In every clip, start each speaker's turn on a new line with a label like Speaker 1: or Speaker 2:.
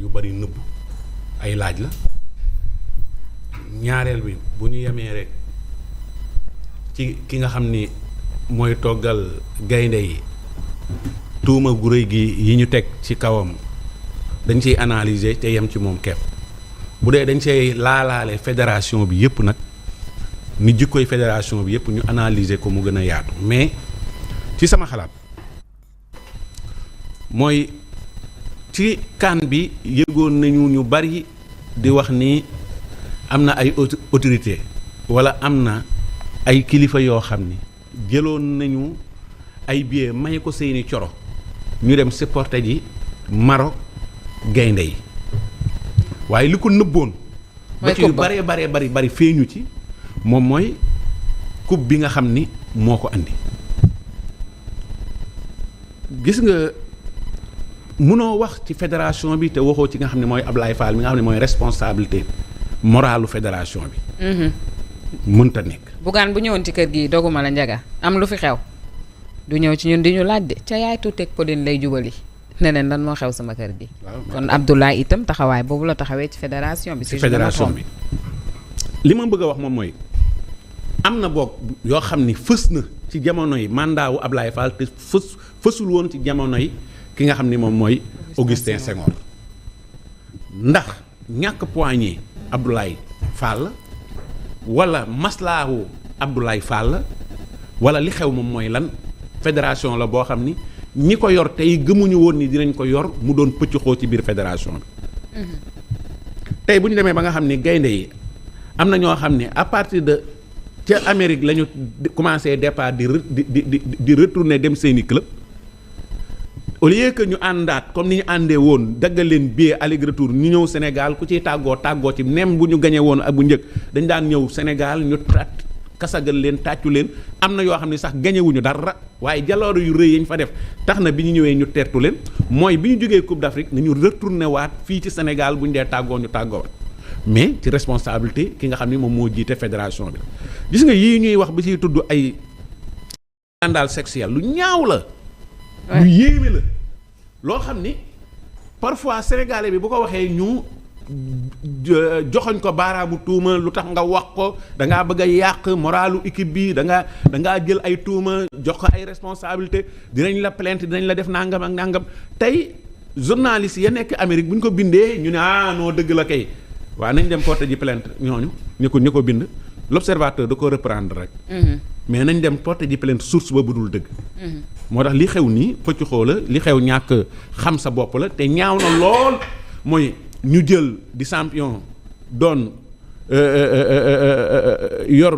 Speaker 1: yu bari nëbbu ay laaj la ñaareel bi bu ñu yemee rek ci ki nga xam ni mooy toggal gaynde yi tuuma gu rëy gi yi ñu teg ci kawam dañ ciy analyser te yem ci moom kepp bu dee dañ cay laalaale fédération bi yëpp nag ni jikkoy fédération bi yëpp ñu analyser ko mu gën a yaatu mais ci sama xalaat mooy ci CAN bi yëgoon nañu ñu bari di wax ni am na ay autorité walla am na ay kilifa yoo xam ni jëloon nañu ay billets may ko seeni coro ñu dem supporter ji Maroc gaynde yi waaye li ko nëbboon ba ci yu bari feeñu ci moom mooy coupe bi nga xam ni moo ko andi gis nga mënoo wax ci fédération bi te waxoo ci nga xam ne mooy Ablaye Fall mi nga xam ne mooy responsabilité moralu fédération bi mënta nekk
Speaker 2: Bougane bu ñëwoon ci kër gi doguma la njaga am lu fi xew du ñëw ci ñun di ñu laaj de ca yaay tuuteeg Pauline lay jubali ne leen lan moo xew sama kër gi kon Abdoulaye itam taxawaay boobu la taxawee ci fédération bi ci fédération bi
Speaker 1: li ma bëgg a wax moom mooy am na boog yoo xam ni fës na ci jamono yi mandat wu Ablaye Fall te fësul woon ci jamono yi ki nga xam ni moom mooy Augustin Senghor ndax ñàkk poignée Abdoulaye Fall wala maslaahu Abdoulaye Fall wala li xew moom mooy lan fédération la boo xam ni ñi ko yor tey gëmuñu woon ni dinañ ko yor mu doon pëccxoo ci biir fédération bi tey bu ñu demee ba nga xam ni gaynde yi am na ñoo xam ne à partir de ca Amérique la ñu commencé départ di retourner dem seeni club au lieu que ñu àndaat comme ni ñu àndee woon daggal leen billet aller retour ñu ñëw Sénégal ku ciy tàggoo ci même bu ñu gañee woon ak bu njëkk dañ daan ñëw Sénégal ñu kasagal leen tàccu leen am na yoo xam ne sax gañewuñu dara waaye jaloore yu rëy yañ fa def tax na bi ñu ñëwee ñu tertu leen mooy bi ñu jógee Coupe d'Afrique nañu retourné waat fii ci Sénégal bu ñu dee tàggoo ñu tàggoowaat mais ci responsabilité ki nga xam ni moom moo jiite fédération bi gis nga yii ñuy wax bi ciy tudd ay scandale sexuel lu ñaaw la lu yéeme la loo xam ni parfois sénégalais bi bu ko waxee ñu joxoñ ko baaraamu tuuma lu tax nga wax ko da ngaa bëgg a yàq moralu équipe bi da ngaa jël ay tuuma jox ko ay responsabilité dinañ la plainte dinañ la def nangam ak nangam tey journaliste ya nekk Amérique bu ñu ko bindee ñu ne noo dëgg la kay waaw nañ dem porter ji plainte ñooñu ñu ko bind l'observateur da ko reprendre rek mais nañ dem porter ji plainte source ba budul dëgg moo tax li xew nii pëcc xoo la li xew ñàkk xam sa bopp la te ñaaw na lool mooy ñu jël di champion doon yor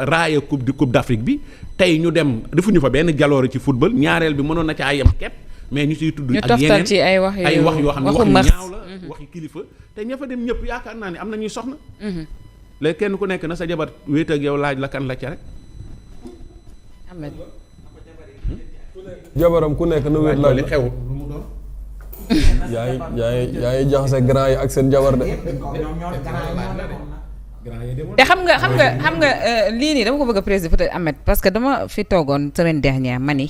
Speaker 1: raaya coupe d'Afrique bi tey ñu dem defuñu fa benn jaloore ci football ñaareel bi mënoon na ca yem kepp mais ñu ciy tudd ak yeneen
Speaker 2: ci ay wax
Speaker 1: yoo xam ne wax yu ñaaw la waxi kilifa te ña fa dem ñëpp yaakaar naa ne am na ñuy soxna léegi kenn ku nekk na sa jabar wéet ak yow laaj la kan la ca rek
Speaker 3: jabaram ku nekk na wéet laaj
Speaker 1: li xew
Speaker 3: yaa ngi jaxase grand yi ak seen jabar de.
Speaker 2: te xam nga lii nii dama ko bëgg a préciser peut-être Ahmed parce que dama fi toogoon semaine dernière ma ni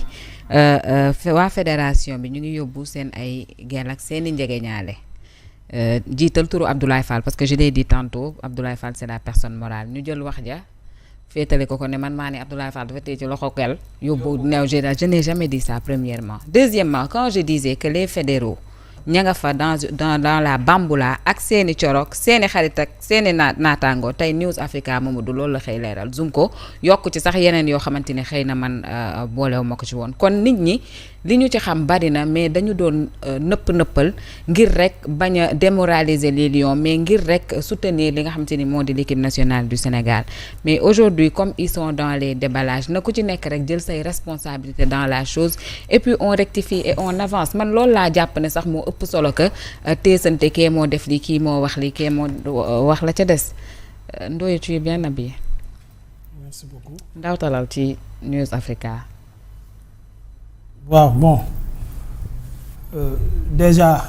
Speaker 2: waa fédération bi ñu ngi yóbbu seen ay gel ak seen i njegeñaale jiital turu Abdoulaye Fall parce que je l'ai dit tantôt Abdoulaye Fall c'est la personne morale ñu jël wax ja féetale ko ne man maa ne Abdoulaye Fall dafa téye ci loxo kel yóbbu néew je n'ai jamais dit ça premièrement deuxièmement quand je disais que les fédéraux ña nga fa dans la bamboula ak seeni corok seeni xarit ak seeni naataango tey News Africa Mamadou loolu la xëy leeral zoom ko yokk ci sax yeneen yoo xamante ne xëy na man boolewu ma ko ci woon kon nit ñi li ñu ci xam bari na mais dañu doon nëppal ngir rek bañ a démoraliser les Lions mais ngir rek soutenir li nga xamante ni moo di l'équipe nationale du Sénégal mais aujourd'hui comme ils sont dans les déballages na ku ci nekk rek jël say responsabilités dans la chose et puis on rectifie et on avance man loolu laa jàpp ne sax moo ëpp solo que teesante kee moo def li kii moo wax li kee moo wax la ca des Ndoye tu es bien habillé.
Speaker 4: Merci beaucoup.
Speaker 2: ndawtalal ci News Africa.
Speaker 4: waaw bon déjà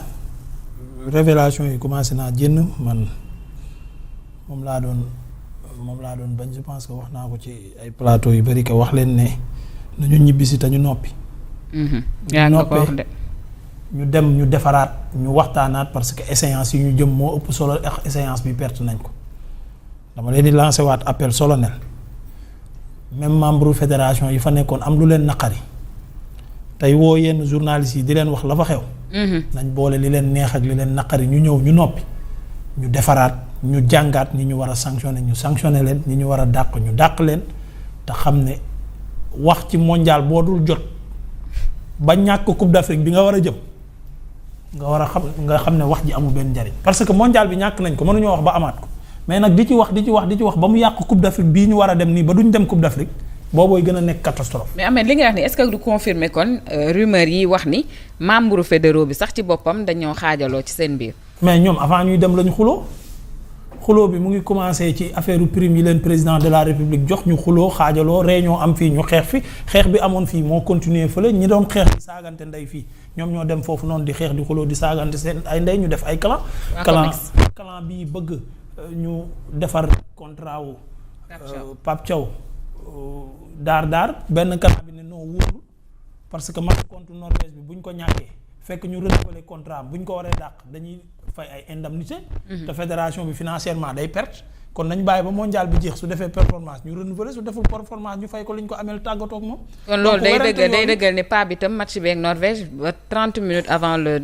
Speaker 4: révélation yi commencé naa génn man moom laa doon bañ je pense que wax naa ko ci ay plateau yu bari que wax leen ne nañu ñibbisi te ñu noppi.
Speaker 2: yaa nga ko wax de.
Speaker 4: ñu dem ñu defaraat ñu waxtaanaat parce que échéance yi ñu jëm moo ëpp solo ak échéance bi perte nañ ko dama leen di lancé waat appel solennel même membre fédération yi fa nekkoon am lu leen naqari tey woo yenn journalistes yi di leen wax la fa xew. nañ boole li leen neex ak li leen naqari ñu ñëw ñu noppi ñu defaraat ñu jàngaat ñi ñu war a sanctionné ñu sanctionné leen ñi ñu war a dàq ñu dàq leen te xam ne wax ci mondial boo dul jot ba ñàkk coupe d'Afrique bi nga war a jëm nga xam ne wax ji amul benn njariñ parce que mondial bi ñàkk nañ ko mënuñoo wax ba amaat ko mais nag di ci wax ba mu yàq coupe d'Afrique bii ñu war a dem nii ba duñ dem coupe d'Afrique boobooy gën a nekk catastrophe.
Speaker 2: mais Ahmed li nga wax ni est-ce que du confirmer kon rumeur yi wax ni membre fédéraux bi sax ci boppam dañoo xaajaloo ci seen biir.
Speaker 4: mais ñoom avant ñuy dem lañu xuloo bi mu ngi commencé ci affaire prime yi leen président de la république jox ñu xuloo xaajaloo réunion am fii ñu xeex bi amoon fii moo continuer fële ñi doon xeex di saagante ndey fii ñoom ñoo dem foofu noonu di xeex di xuloo di saagante seen ay ndey ñu def ay clan bii bëgg ñu defar contrat wu Pape Thiaw daar benn clan bi ne non wóorul parce que match contre Norvège bi bu ñu ko ñàkkee fekk ñu renouveler contrat bu ñu ko waree dàq dañuy fay ay indemnité te fédération bi financièrement day perte kon nañ bàyyi ba mondial bi jeex su defee performance ñu renouveler su deful performance ñu fay ko li ñu ko ameel tàggatoo ak moom.
Speaker 2: kon loolu day dëggal ne pas bi tam match bi ak Norvège ba 30 minutes avant le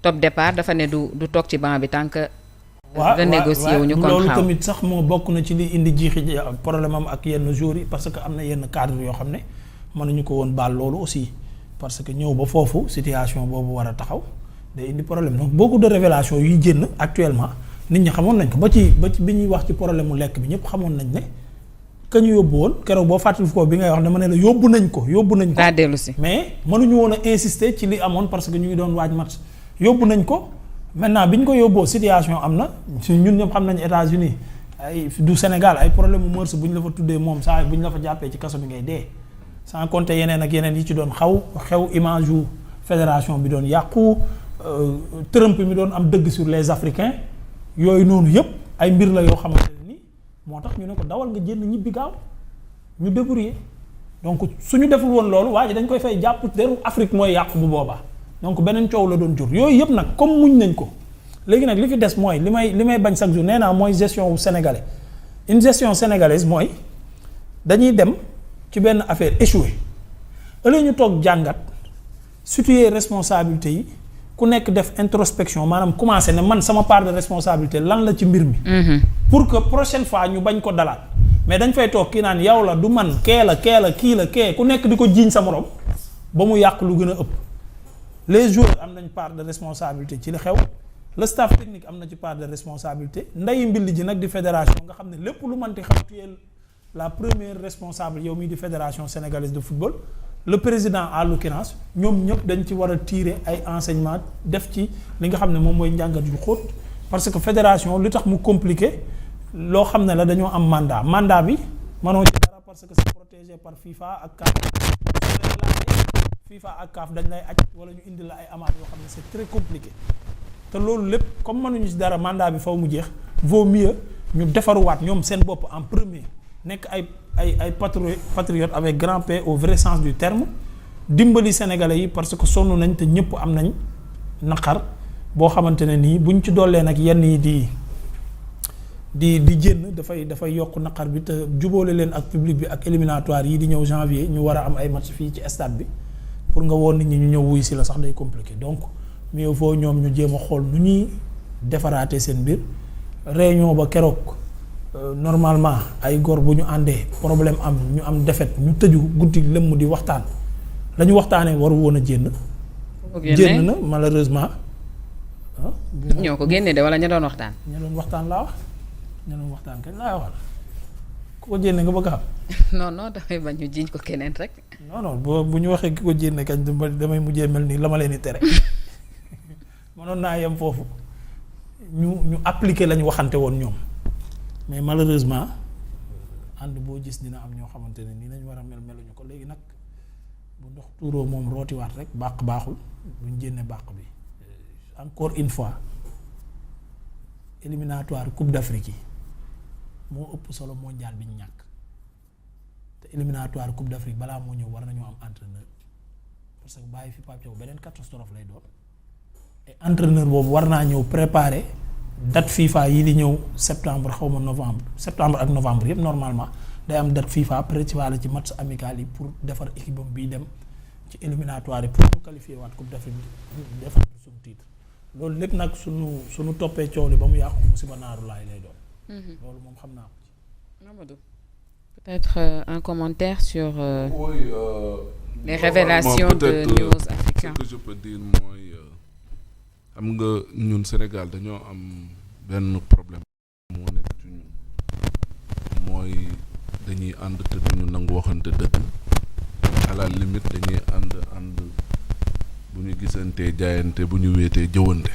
Speaker 2: top départ dafa ne du toog ci banc bi tant que. renégocier wu ñu kon
Speaker 4: loolu tamit sax moo bokk na ci li indi jiixi problème am ak yenn jours yi parce que am na yenn cadre yoo xam ne mënuñu ko woon baal loolu aussi parce que ñëw ba foofu situation boobu war a taxaw day indi problème donc beaucoup de révélations yuy génn actuellement nit ñi xamoon nañ ko ba ci bi ñuy wax ci problème mu lekk bi ñëpp xamoon nañ ne ka ñu yóbbu woon keroog boo fàttali ko bi ngay wax dama ne la yóbbu nañ ko.
Speaker 2: daa dellu si
Speaker 4: mais mënuñu woon a insister ci li amoon parce que ñu ngi doon waaj match yóbbu nañ ko. maintenant bi ñu ko yóbboo situation am na ñun ñëpp xam nañu États-Unis du Sénégal ay problème mu mœurs bu ñu la fa tuddee moom saa bu ñu la fa jàppee ci kaso bi ngay dee sans compter yeneen ak yeneen yi ci doon xew image yu fédération bi doon yàqu Trump mi doon am dëgg sur les Africains yooyu noonu yëpp ay mbir la yoo xamante ne ni moo tax ñu ne ko dawal nga génn ñibbi gaaw ñu débrouiller donc suñu deful woon loolu waa ji dañ koy fay jàpp deru Afrique mooy yàqu bu boobaa. donc beneen coow la doon jur yooyu yëpp nag comme muñ nañ ko léegi nag li fi des mooy li may bañ chaque jour nee naa mooy gestion wu sénégalais une gestion sénégalaise mooy dañuy dem ci benn affaire échoué ëllëg ñu toog jàngat situer responsabilité yi ku nekk def introspection maanaam commencé ne man sama part de responsabilité lan la ci mbir mi. pour que prochaine fois ñu bañ ko dalaat mais dañ fay toog kii naan yow la du man kee la kii la ku nekk di ko jiiñ sa morom ba mu yàq lu gën a ëpp. les joueurs am nañ part de responsabilité ci li xew le staff technique am na ci part de responsabilité ndeyi mbill ji nag di fédération nga xam ne lépp lu mënti xew tu es la première responsable yow mii di fédération sénégalaise de football le président en l'occurrence ñoom ñëpp dañ ci war a tirer ay enseignements def ci li nga xam ne moom mooy njàngat yu xóot parce que fédération li tax mu compliqué loo xam ne la dañoo am mandat bi mënoo ci dara parce que c'est protégé par FIFA ak CAF dañ lay aj wala ñu indi la ay amende yoo xam ne c'est très compliqué te loolu lépp comme mënuñu ci dara mandat bi faw mu jeex vaut mieux ñu defaruwaat ñoom seen bopp en premier nekk ay patriotes avec grand P au vrai sens du terme dimbali sénégalais yi parce que sonn nañ te ñëpp am nañ naqar boo xamante ne nii buñ ci dollee nag yenn yi di génn dafay yokk naqar bi te jubóole leen ak public bi ak éliminatoire yi di ñëw janvier ñu war a am ay match fii ci stade bi pour nga woon nit ñi ñu ñëw wuy si la sax day compliqué donc mieux vaut ñoom ñu jéem a xool nu ñuy defaraatee seen mbir réunion ba keroog normalement ay góor bu ñu àndee problème am ñu am défaite ñu tëju guddi lëmm di waxtaan la ñu waxtaanee waru woon a jénn na malheureusement
Speaker 2: ñoo ko génne de wala ña doon waxtaan
Speaker 4: laa wax ña doon waxtaan kañ laa waxal ku ko jénne nga bëgg a xam
Speaker 2: non damay bañ ñu jiiñ ko keneen rek
Speaker 4: non bu ñu waxee ki ko jénne kañ damay mujjee mel ni la ma leen di tere mënoon naa yem foofu ñu appliquer la ñu waxante woon ñoom mais malheureusement ànd boo gis dina am ñoo xamante ne nii lañ war a meluñu ko léegi nag bu ndox tuuroo moom rootiwaat rek bàq baaxul buñ jénne bàq bi encore une fois éliminatoire coupe d'Afrique yi moo ëpp solo mondial bi ñu ñàkk te éliminatoire coupe d'Afrique balaa moo ñëw war nañoo am entraîneur parce que bàyyi fi Pape Thiaw beneen catastrophe lay doon entraîneur boobu war naa ñëw préparer date FIFA yi di ñëw septembre xaw ma novembre septembre ak novembre yëpp normalement day am date FIFA préparé ci match amical yi pour defar équipe am bii dem ci éliminatoire yi pour ñu qualifier waat Coupe d'Afrique bi défendre suñu titre loolu lépp nag suñu toppee coow li ba mu yàqu musiba naaru laay lay doon. loolu moom xam naa ko ci.
Speaker 2: Mamadou peut-être un commentaire sur les révélations de News Africa.
Speaker 5: Ce que je peux dire mooy xam nga ñun Sénégal dañoo am benn problème moo nekk ci ñun mooy dañuy ànd te duñu nangu waxante dëgg à la limite dañuy ànd bu ñu gisantee jaayante bu ñu wéetee jëwante